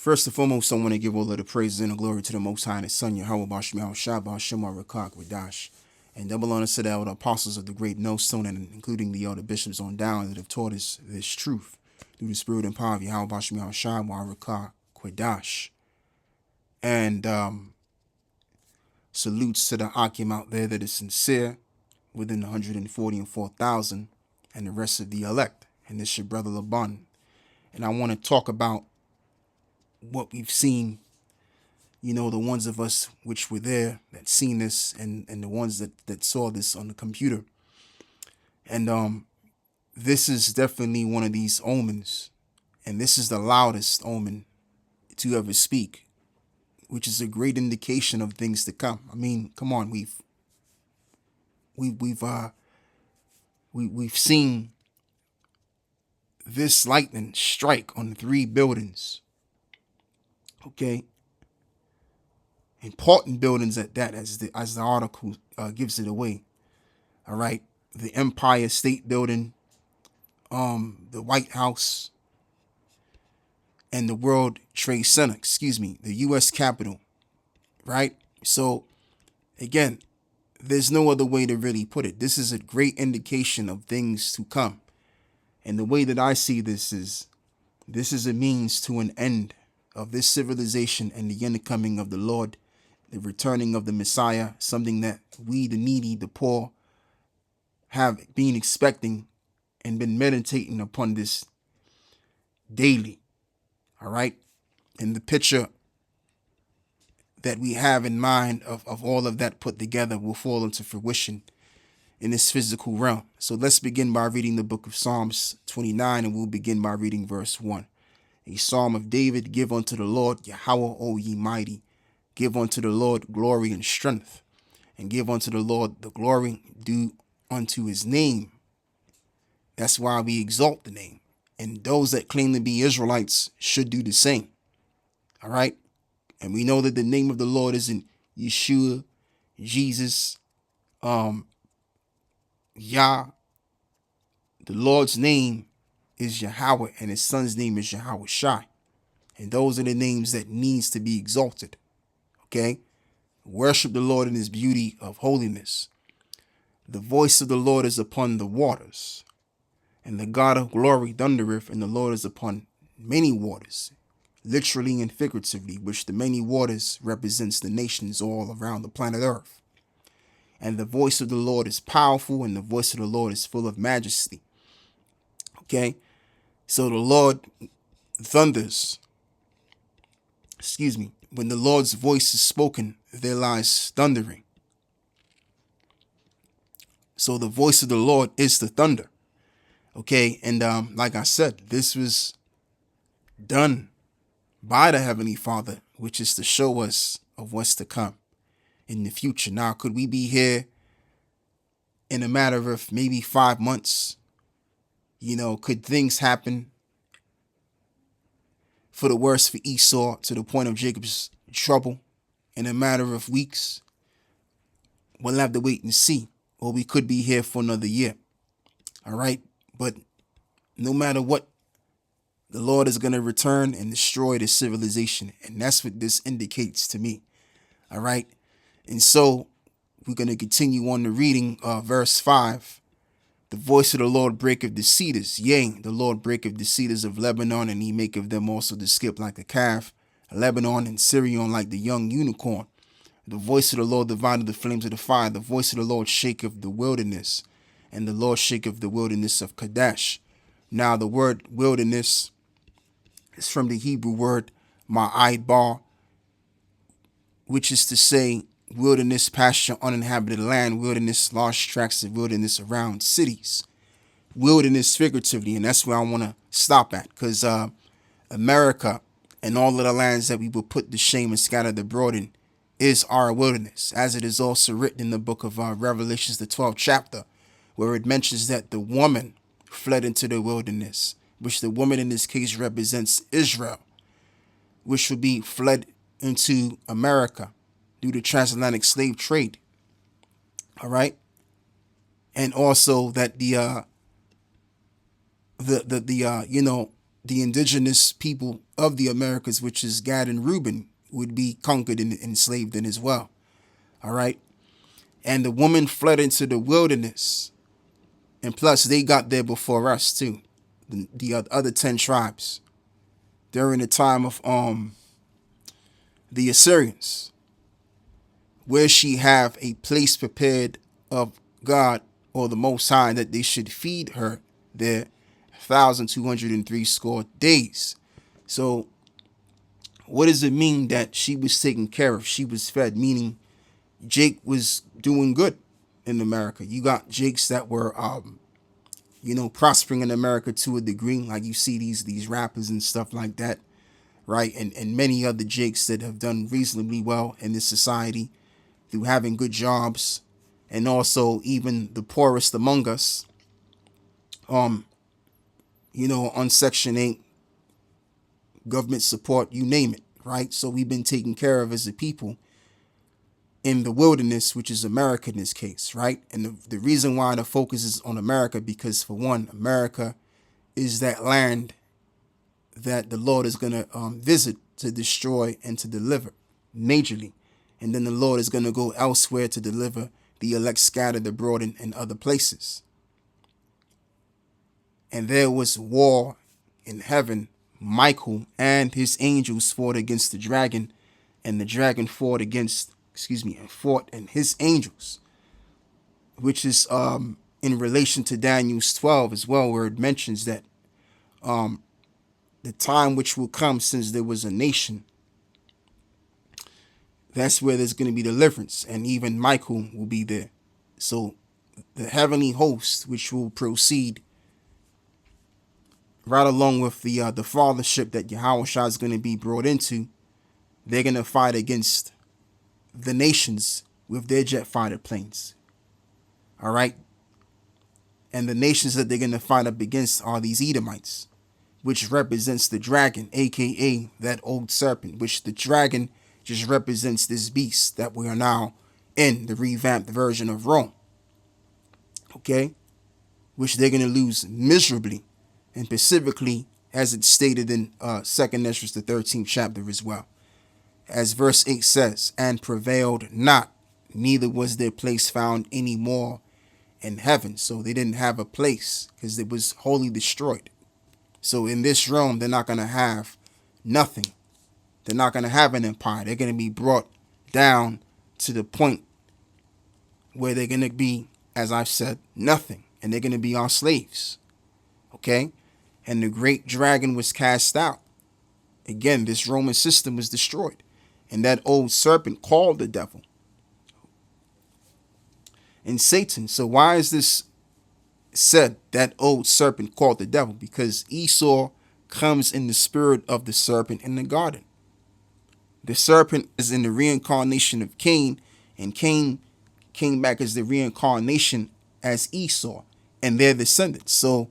First and foremost, I want to give all of the praises and the glory to the Most High and His Son, Yahweh Bashmiel Shabbat Shemar Rakak Wadash, and double honor to the apostles of the great millstone, and including the elder bishops on down that have taught us this truth through the spirit and power of Yahweh Bashmiel Shabbat Rakak Wadash. And salutes to the Akim out there that is sincere within the 144,000 and the rest of the elect. And this your brother Laban. And I want to talk about what we've seen, the ones of us which were there that seen this, and the ones that saw this on the computer. And this is definitely one of these omens, and this is the loudest omen to ever speak, which is a great indication of things to come. I mean, come on, we've seen this lightning strike on 3 buildings. Okay, important buildings at that, as the article gives it away. All right, the Empire State Building, the White House, and the World Trade Center. The U.S. Capitol. Right. So, again, there's no other way to really put it. This is a great indication of things to come, and the way that I see this is a means to an end of this civilization and the incoming of the Lord, the returning of the Messiah, something that we, the needy, the poor, have been expecting and been meditating upon this daily. All right. And the picture that we have in mind of all of that put together will fall into fruition in this physical realm. So let's begin by reading the book of Psalms 29, and we'll begin by reading verse 1. A psalm of David. Give unto the Lord, Yahweh, O ye mighty. Give unto the Lord glory and strength, and give unto the Lord the glory due unto his name. That's why we exalt the name. And those that claim to be Israelites should do the same. All right. And we know that the name of the Lord isn't Yeshua, Jesus, Yah. The Lord's name is Yahweh, and his son's name is Yahweh Shai. And those are the names that needs to be exalted. Okay? Worship the Lord in his beauty of holiness. The voice of the Lord is upon the waters, and the God of glory thundereth, and the Lord is upon many waters, literally and figuratively, which the many waters represents the nations all around the planet Earth. And the voice of the Lord is powerful, and the voice of the Lord is full of majesty. Okay? So the Lord thunders. When the Lord's voice is spoken, there lies thundering. So the voice of the Lord is the thunder. Okay, and like I said, this was done by the Heavenly Father, which is to show us of what's to come in the future. Now, could we be here in a matter of maybe 5 months? Could things happen for the worse for Esau to the point of Jacob's trouble in a matter of weeks? We'll have to wait and see. Or we could be here for another year. All right. But no matter what, the Lord is going to return and destroy this civilization. And that's what this indicates to me. All right. And so we're going to continue on the reading verse 5. The voice of the Lord breaketh the cedars. Yea, the Lord breaketh the cedars of Lebanon, and he maketh them also to skip like a calf. Lebanon and Syrian like the young unicorn. The voice of the Lord divided the flames of the fire. The voice of the Lord shaketh the wilderness, and the Lord shaketh the wilderness of Kadesh. Now the word wilderness is from the Hebrew word ma'idbar, which is to say wilderness, pasture, uninhabited land, wilderness, large tracts of wilderness around cities. Wilderness figuratively, and that's where I want to stop at, because America and all of the lands that we will put to shame and scattered abroad in is our wilderness, as it is also written in the book of Revelations, the 12th chapter, where it mentions that the woman fled into the wilderness, which the woman in this case represents Israel, which would be fled into America due to transatlantic slave trade. All right. And also that the the indigenous people of the Americas, which is Gad and Reuben, would be conquered and enslaved in as well. All right. And the woman fled into the wilderness. And plus, they got there before us too, the other 10 tribes during the time of the Assyrians, where she have a place prepared of God or the Most High that they should feed her there 1,203 score days. So what does it mean that she was taken care of? She was fed, meaning Jake was doing good in America. You got Jakes that were, prospering in America to a degree, like you see these rappers and stuff like that, right? And many other Jakes that have done reasonably well in this society through having good jobs, and also even the poorest among us, on Section 8, government support, you name it, right? So we've been taken care of as a people in the wilderness, which is America in this case, right? And the reason why the focus is on America, because for one, America is that land that the Lord is going to visit to destroy and to deliver majorly. And then the Lord is going to go elsewhere to deliver the elect scattered abroad in other places. And there was war in heaven. Michael and his angels fought against the dragon, and the dragon fought and his angels, which is in relation to Daniel's 12 as well, where it mentions that the time which will come since there was a nation, that's where there's going to be deliverance, and even Michael will be there. So the heavenly host, which will proceed right along with the fathership that Yahushua is going to be brought into, they're going to fight against the nations with their jet fighter planes. All right. And the nations that they're going to fight up against are these Edomites, which represents the dragon, aka that old serpent, which the dragon just represents this beast that we are now in the revamped version of Rome. Okay. Which they're going to lose miserably, and specifically as it's stated in 2nd Esdras, the 13th chapter as well. As verse 8 says, and prevailed not, neither was their place found any more in heaven. So they didn't have a place because it was wholly destroyed. So in this realm, they're not going to have nothing. They're not going to have an empire. They're going to be brought down to the point where they're going to be, as I've said, nothing. And they're going to be our slaves. Okay? And the great dragon was cast out. Again, this Roman system was destroyed. And that old serpent called the devil and Satan. So why is this said, that old serpent called the devil? Because Esau comes in the spirit of the serpent in the garden. The serpent is in the reincarnation of Cain, and Cain came back as the reincarnation as Esau and their descendants. So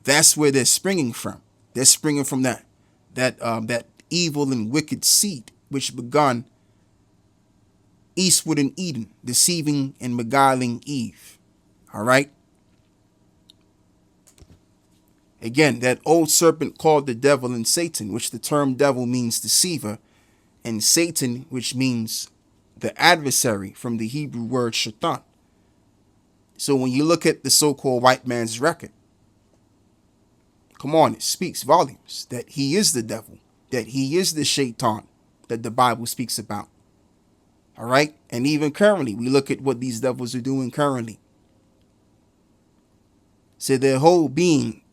that's where they're springing from. They're springing from that evil and wicked seed which begun eastward in Eden, deceiving and beguiling Eve. All right. Again, that old serpent called the devil and Satan, which the term devil means deceiver, and Satan, which means the adversary, from the Hebrew word shaitan. So when you look at the so-called white man's record, come on, it speaks volumes that he is the devil, that he is the shaitan that the Bible speaks about. All right. And even currently, we look at what these devils are doing currently. So their whole being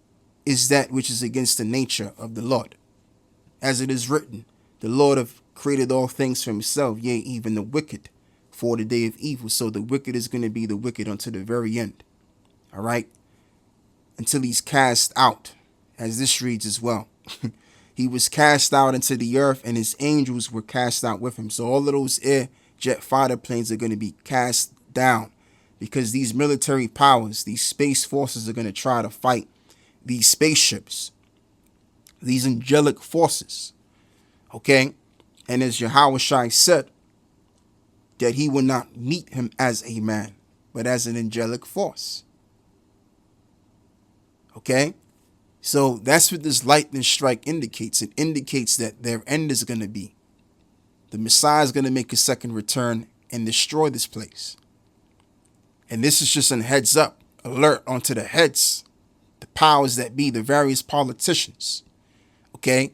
is that which is against the nature of the Lord. As it is written, the Lord have created all things for himself, yea, even the wicked for the day of evil. So the wicked is going to be the wicked unto the very end. All right. Until he's cast out, as this reads as well. He was cast out into the earth, and his angels were cast out with him. So all of those air jet fighter planes are going to be cast down, because these military powers, these space forces, are going to try to fight these spaceships, these angelic forces. Okay. And as Yahushua said, that he would not meet him as a man, but as an angelic force. Okay. So that's what this lightning strike indicates. It indicates that their end is going to be. The Messiah is going to make a second return and destroy this place. And this is just a heads up, alert onto the heads, the powers that be, the various politicians. Okay?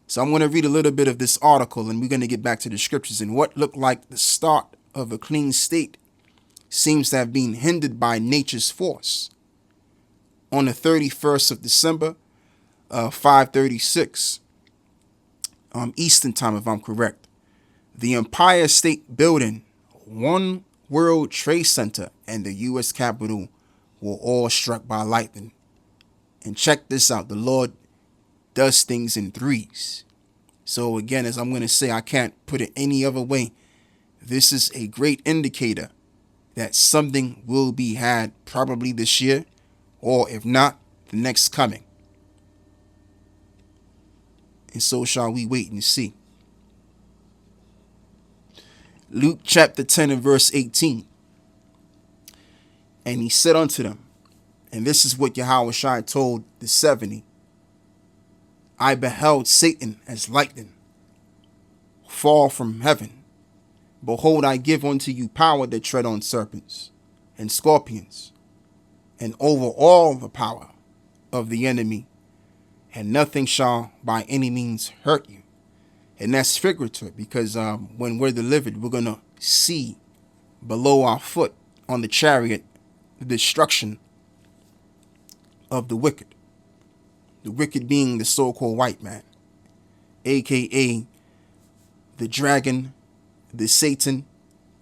So I'm going to read a little bit of this article and we're going to get back to the scriptures. And what looked like the start of a clean state seems to have been hindered by nature's force. On the 31st of December, 5:36 Eastern time, if I'm correct, the Empire State Building, One World Trade Center, and the U.S. Capitol were all struck by lightning. And check this out. The Lord does things in threes. So again, as I'm going to say, I can't put it any other way. This is a great indicator that something will be had probably this year, or if not, the next coming. And so shall we wait and see. Luke chapter 10 and verse 18. And he said unto them, and this is what Yahushua told the 70, I beheld Satan as lightning fall from heaven. Behold, I give unto you power to tread on serpents and scorpions, and over all the power of the enemy, and nothing shall by any means hurt you. And that's figurative, because when we're delivered, we're going to see below our foot on the chariot the destruction of the wicked. The wicked being the so-called white man, aka the dragon, the Satan,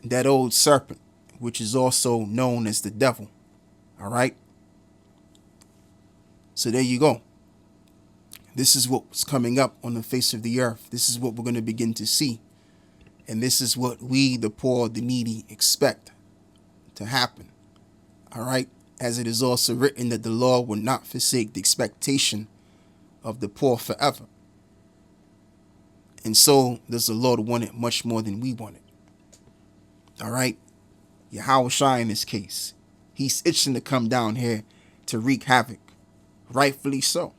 that old serpent, which is also known as the devil. All right. So there you go. This is what's coming up on the face of the earth. This is what we're going to begin to see. And this is what we, the poor, the needy, expect to happen. All right. As it is also written that the Lord will not forsake the expectation of the poor forever. And so does the Lord want it much more than we want it. All right. Yahushua in this case, he's itching to come down here to wreak havoc. Rightfully so.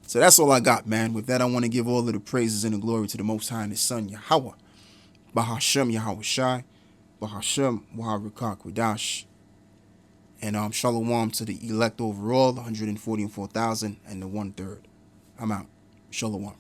So that's all I got, man. With that, I want to give all of the praises and the glory to the Most High and His Son, Yahweh. Bahashem Yahushai. Bahashem Waharikah Kwadash. And shalom to the elect overall, 144,000 and the 1/3. I'm out. Shalom.